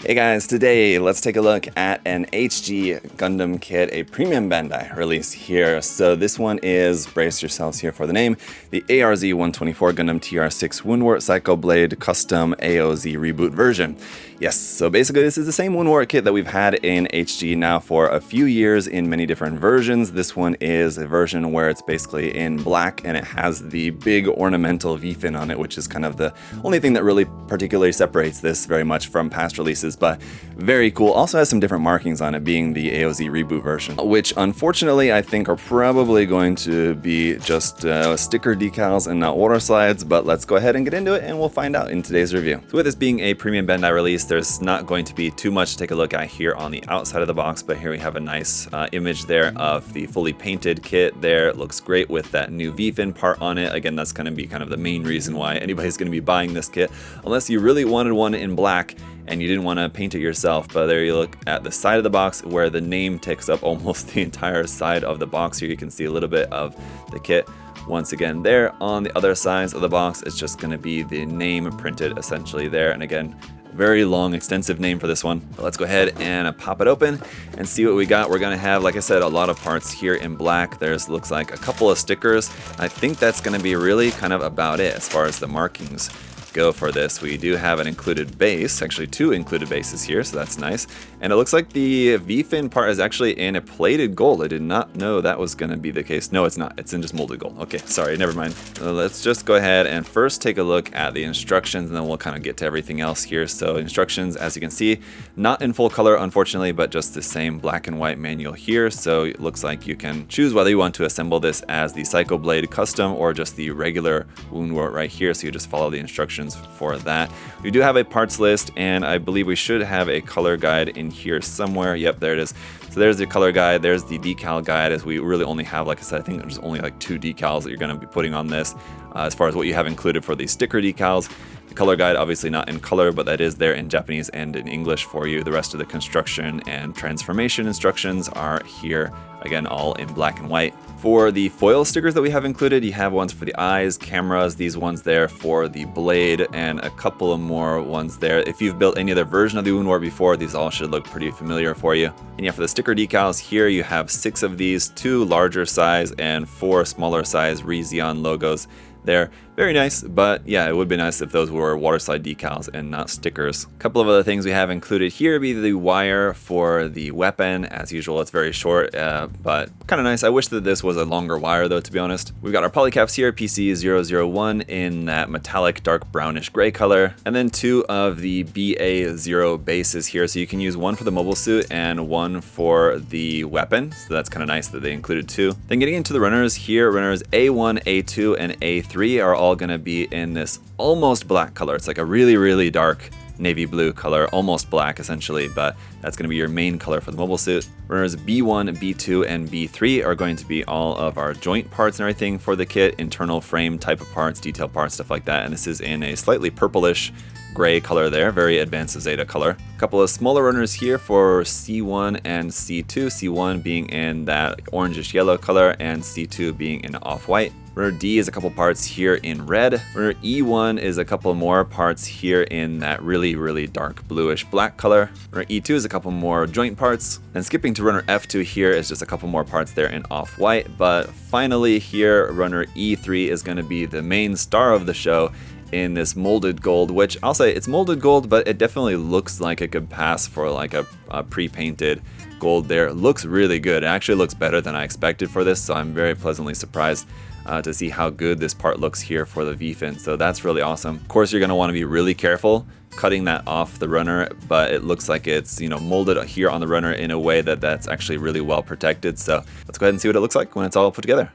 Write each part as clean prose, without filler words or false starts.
Hey guys, today let's take a look at an HG Gundam kit, a premium Bandai release here. So this one is, brace yourselves here for the name, the A.O.Z 124 Gundam TR-6 Woundwort Psycho Blade Custom A.O.Z Reboot version. Yes, so basically this is the same Woundwort kit that we've had in HG now for a few years in many different versions. This one is a version where it's basically in black and it has the big ornamental V-fin on it, which is kind of the only thing that really particularly separates this very much from past releases, but very cool. Also has some different markings on it, being the A.O.Z reboot version, which unfortunately I think are probably going to be just sticker decals and not water slides, but let's go ahead and get into it and we'll find out in today's review. So with this being a premium Bandai release, there's not going to be too much to take a look at here on the outside of the box, but here we have a nice image there of the fully painted kit there. It looks great with that new V-fin part on it. Again, that's going to be kind of the main reason why anybody's going to be buying this kit, unless you really wanted one in black and you didn't want to paint it yourself. But there you look at the side of the box where the name takes up almost the entire side of the box. Here you can see a little bit of the kit. Once again, there on the other sides of the box, it's just going to be the name printed essentially there. And again, very long, extensive name for this one. But let's go ahead and pop it open and see what we got. We're gonna have, like I said, a lot of parts here in black. There's looks like a couple of stickers. I think that's gonna be really kind of about it as far as the markings go for this. We do have an included base, actually two included bases here, so that's nice. And it looks like the V-fin part is actually in a plated gold. I did not know that was going to be the case. No, it's not. It's in just molded gold. Okay, sorry, never mind. So let's just go ahead and first take a look at the instructions, and then we'll kind of get to everything else here. So instructions, as you can see, not in full color, unfortunately, but just the same black and white manual here. So it looks like you can choose whether you want to assemble this as the Psycho Blade Custom or just the regular Woundwort right here. So you just follow the instructions for that. We do have a parts list, and I believe we should have a color guide in here somewhere. Yep, there it is. So there's the color guide, there's the decal guide, as we really only have, like I said, I think there's only like 2 decals that you're going to be putting on this as far as what you have included for the sticker decals. The color guide, obviously not in color, but that is there in Japanese and in English for you. The rest of the construction and transformation instructions are here, again, all in black and white. For the foil stickers that we have included, you have ones for the eyes, cameras, these ones there for the blade, and a couple of more ones there. If you've built any other version of the Woundwort before, these all should look pretty familiar for you. And yeah, for the sticker decals here, you have 6 of these, 2 larger size and 4 smaller size Rezion logos there. Very nice, but yeah, it would be nice if those were water slide decals and not stickers. A couple of other things we have included here be the wire for the weapon. As usual, it's very short, but kind of nice. I wish that this was a longer wire though, to be honest. We've got our polycaps here, PC001 in that metallic dark brownish gray color, and then 2 of the BA0 bases here. So you can use one for the mobile suit and one for the weapon. So that's kind of nice that they included 2. Then getting into the runners here, runners A1, A2, and A3 are all going to be in this almost black color. It's like a really, really dark navy blue color, almost black essentially, but that's going to be your main color for the mobile suit. Runners B1, B2, and B3 are going to be all of our joint parts and everything for the kit, internal frame type of parts, detail parts, stuff like that. And this is in a slightly purplish gray color there, very advanced Zeta color. A couple of smaller runners here for C1 and C2, C1 being in that orangish yellow color and C2 being in off-white. Runner D is a couple parts here in red. Runner E1 is a couple more parts here in that really, really dark bluish black color. Runner E2 is a couple more joint parts. And skipping to runner F2 here is just a couple more parts there in off-white. But finally here, runner E3 is going to be the main star of the show in this molded gold, which I'll say it's molded gold, but it definitely looks like it could pass for like a pre-painted gold there. It looks really good. It actually looks better than I expected for this, so I'm very pleasantly surprised to see how good this part looks here for the V-fin. So that's really awesome. Of course, you're going to want to be really careful cutting that off the runner, but it looks like it's, you know, molded here on the runner in a way that's actually really well protected. So let's go ahead and see what it looks like when it's all put together.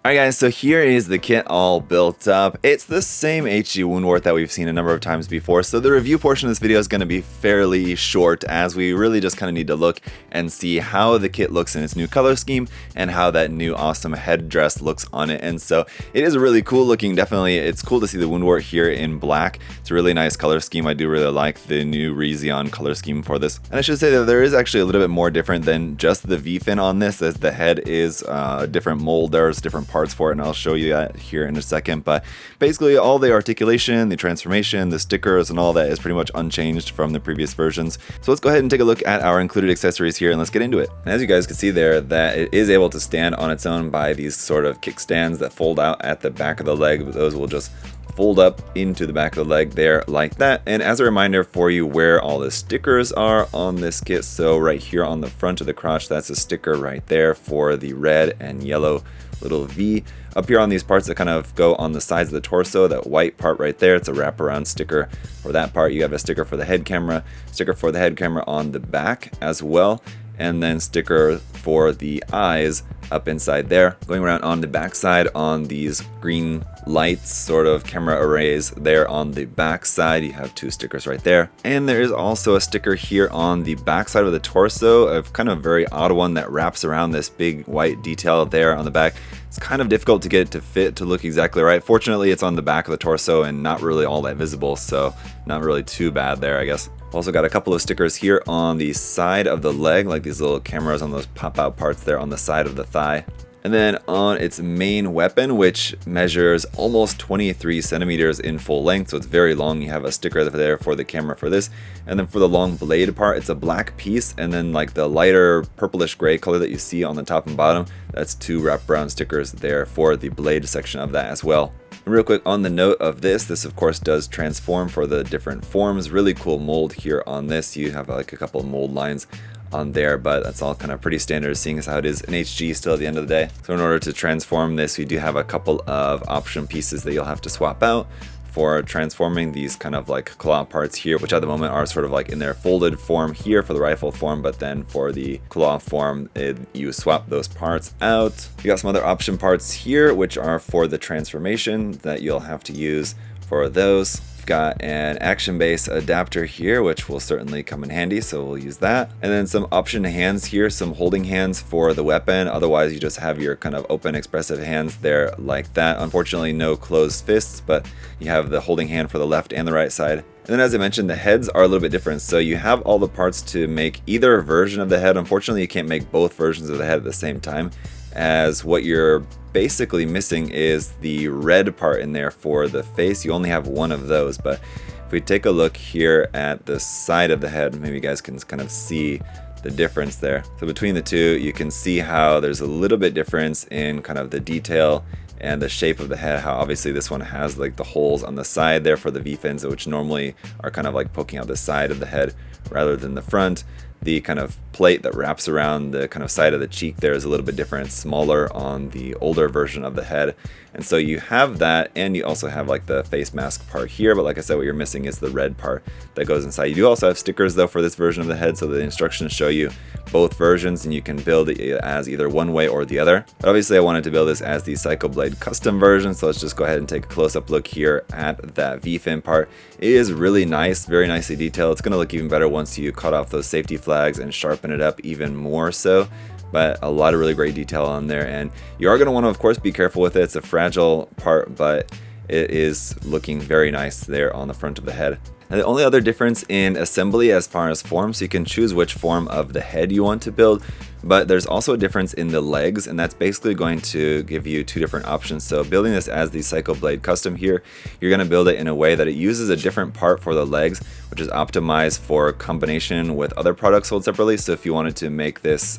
Alright guys, so here is the kit all built up. It's the same HG Woundwort that we've seen a number of times before, so the review portion of this video is going to be fairly short, as we really just kind of need to look and see how the kit looks in its new color scheme and how that new awesome headdress looks on it. And so it is really cool looking. Definitely, it's cool to see the Woundwort here in black. It's a really nice color scheme. I do really like the new Rezion color scheme for this. And I should say that there is actually a little bit more different than just the V-fin on this, as the head is a different mold. There's different parts parts for it, and I'll show you that here in a second. But basically all the articulation, the transformation, the stickers, and all that is pretty much unchanged from the previous versions. So let's go ahead and take a look at our included accessories here, and let's get into it. And as you guys can see there, that it is able to stand on its own by these sort of kickstands that fold out at the back of the leg. Those will just fold up into the back of the leg there like that. And as a reminder for you where all the stickers are on this kit, so right here on the front of the crotch, that's a sticker right there for the red and yellow little V. Up here on these parts that kind of go on the sides of the torso, that white part right there, it's a wraparound sticker for that part. You have a sticker for the head camera, sticker for the head camera on the back as well, and then sticker for the eyes up inside there. Going around on the back side on these green lights, sort of camera arrays there on the back side, you have 2 stickers right there. And there is also a sticker here on the back side of the torso, a kind of very odd one that wraps around this big white detail there on the back. It's kind of difficult to get it to fit to look exactly right. Fortunately, it's on the back of the torso and not really all that visible, so not really too bad there, I guess. Also got a couple of stickers here on the side of the leg, like these little cameras on those pop-out parts there on the side of the thigh. And then on its main weapon, which measures almost 23 centimeters in full length, so it's very long, you have a sticker there for the camera for this. And then for the long blade part, it's a black piece, and then like the lighter purplish gray color that you see on the top and bottom, that's 2 wraparound stickers there for the blade section of that as well. And real quick on the note of this of course does transform for the different forms. Really cool mold here on this. You have like a couple of mold lines on there, but that's all kind of pretty standard, seeing as how it is an HG still at the end of the day. So in order to transform this, we do have a couple of option pieces that you'll have to swap out for transforming these kind of like claw parts here, which at the moment are sort of like in their folded form here for the rifle form, but then for the claw form, you swap those parts out. You got some other option parts here, which are for the transformation that you'll have to use for those. Got an action base adapter here, which will certainly come in handy, so we'll use that. And then some option hands here, some holding hands for the weapon. Otherwise you just have your kind of open expressive hands there like that. Unfortunately no closed fists, but you have the holding hand for the left and the right side. And then as I mentioned, the heads are a little bit different, so you have all the parts to make either version of the head. Unfortunately you can't make both versions of the head at the same time, as what you're basically missing is the red part in there for the face. You only have one of those, but if we take a look here at the side of the head, maybe you guys can kind of see the difference there. So between the two, you can see how there's a little bit difference in kind of the detail and the shape of the head, how obviously this one has like the holes on the side there for the V-fins, which normally are kind of like poking out the side of the head rather than the front. The kind of plate that wraps around the kind of side of the cheek there is a little bit different, smaller on the older version of the head. And so you have that, and you also have like the face mask part here, but like I said, what you're missing is the red part that goes inside. You do also have stickers though for this version of the head, so the instructions show you both versions and you can build it as either one way or the other. But obviously I wanted to build this as the Psycho Blade custom version, so let's just go ahead and take a close-up look here at that V-fin part. It is really nice, very nicely detailed. It's going to look even better once you cut off those safety flags and sharpen it up even more so. But a lot of really great detail on there, and you are going to want to of course be careful with it. It's a fragile part, but it is looking very nice there on the front of the head. And the only other difference in assembly as far as form, so you can choose which form of the head you want to build, but there's also a difference in the legs, and that's basically going to give you 2 different options. So building this as the Psycho Blade custom here, you're going to build it in a way that it uses a different part for the legs, which is optimized for combination with other products sold separately. So if you wanted to make this,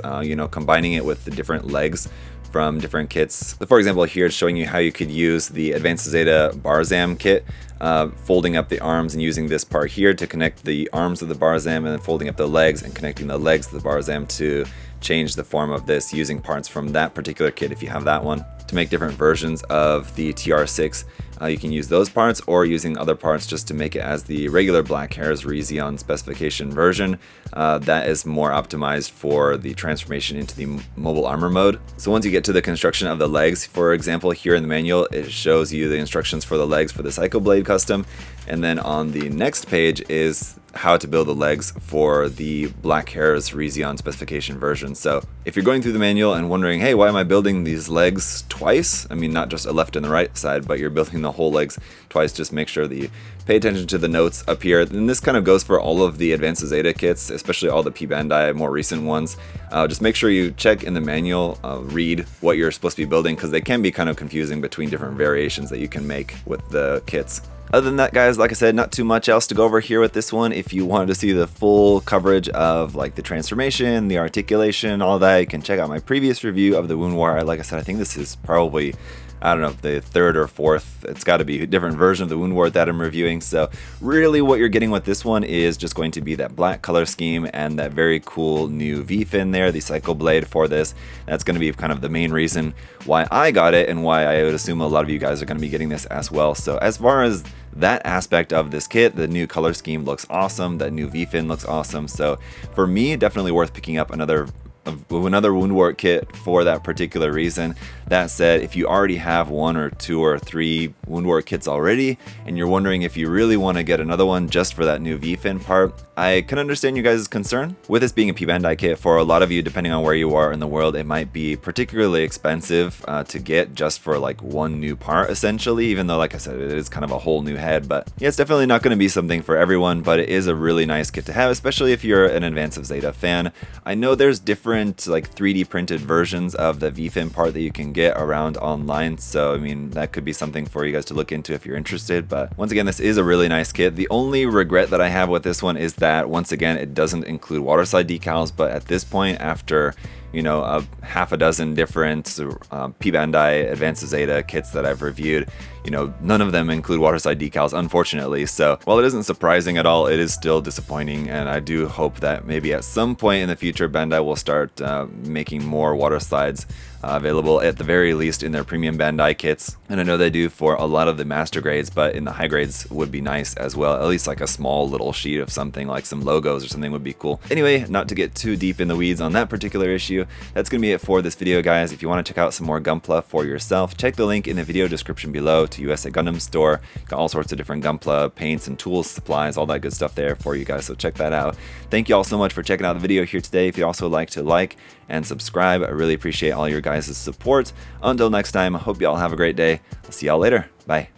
combining it with the different legs from different kits. So for example, here it's showing you how you could use the Advanced Zeta Barzam kit, folding up the arms and using this part here to connect the arms of the Barzam, and then folding up the legs and connecting the legs to the Barzam to change the form of this using parts from that particular kit if you have that one. To make different versions of the TR-6, you can use those parts, or using other parts just to make it as the regular Black Hares Rezion specification version. That is more optimized for the transformation into the mobile armor mode. So once you get to the construction of the legs, for example, here in the manual, it shows you the instructions for the legs for the Psycho Blade custom, And then on the next page is how to build the legs for the Black Hare's Rizion specification version. So if you're going through the manual and wondering, hey, why am I building these legs twice? I mean, not just a left and the right side, but you're building the whole legs twice. Just make sure that you pay attention to the notes up here. And this kind of goes for all of the Advanced Zeta kits, especially all the P-Bandai more recent ones. Just make sure you check in the manual, read what you're supposed to be building, because they can be kind of confusing between different variations that you can make with the kits. Other than that, guys, like I said, not too much else to go over here with this one. If you wanted to see the full coverage of like the transformation, the articulation, all that, you can check out my previous review of the Woundwort. Like I said, I think this is probably, I don't know, the third or fourth, it's got to be a different version of the Woundwort that I'm reviewing. So really what you're getting with this one is just going to be that black color scheme and that very cool new V-fin there, the cycle blade for this. That's going to be kind of the main reason why I got it, and why I would assume a lot of you guys are going to be getting this as well. So as far as that aspect of this kit, the new color scheme looks awesome, that new V-fin looks awesome. So for me, definitely worth picking up another Woundwort kit for that particular reason. That said, if you already have 1 or 2 or 3 Woundwort kits already, and you're wondering if you really want to get another one just for that new V-fin part, I can understand you guys' concern. With this being a P-Bandai kit, for a lot of you, depending on where you are in the world, it might be particularly expensive to get just for like one new part, essentially, even though, like I said, it is kind of a whole new head. But yeah, it's definitely not going to be something for everyone, but it is a really nice kit to have, especially if you're an Advanced Zeta fan. I know there's different like 3D printed versions of the V-fin part that you can get around online, so I mean, that could be something for you guys to look into if you're interested. But once again, this is a really nice kit. The only regret that I have with this one is that, once again, it doesn't include waterslide decals. But at this point, after, you know, a half a dozen different P-Bandai Advanced Zeta kits that I've reviewed, you know, none of them include waterslide decals, unfortunately. So while it isn't surprising at all, it is still disappointing, and I do hope that maybe at some point in the future Bandai will start making more waterslides available, at the very least in their premium Bandai kits. And I know they do for a lot of the master grades, but in the high grades would be nice as well. At least like a small little sheet of something, like some logos or something, would be cool. Anyway, not to get too deep in the weeds on that particular issue, that's gonna be it for this video, guys. If you want to check out some more Gunpla for yourself, check the link in the video description below to USA Gundam Store. Got all sorts of different Gunpla paints and tools, supplies, all that good stuff there for you guys, so check that out. Thank you all so much for checking out the video here today. If you'd also like to like and subscribe, I really appreciate all your guys' support. Until next time, I hope you all have a great day. I'll see y'all later. Bye.